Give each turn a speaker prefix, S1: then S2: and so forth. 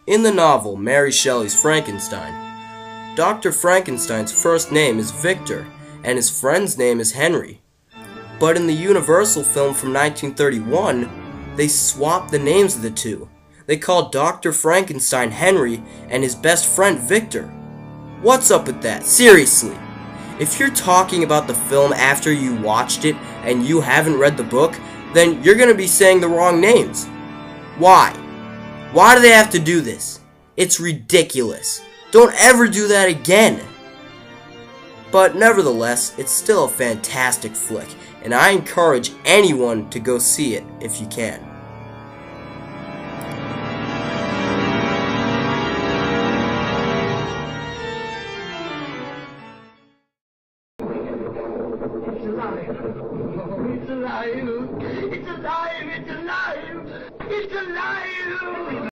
S1: In the novel Mary Shelley's Frankenstein, Dr. Frankenstein's first name is Victor and his friend's name is Henry. But in the Universal film from 1931, they swapped the names of the two. They called Dr. Frankenstein Henry and his best friend Victor. What's up with that? Seriously. If you're talking about the film after you watched it and you haven't read the book, then you're going to be saying the wrong names. Why? Why do they have to do this? It's ridiculous. Don't ever do that again. But nevertheless, it's still a fantastic flick, and I encourage anyone to go see it if you can.
S2: It's alive! It's alive! It's alive! It's alive! It's alive!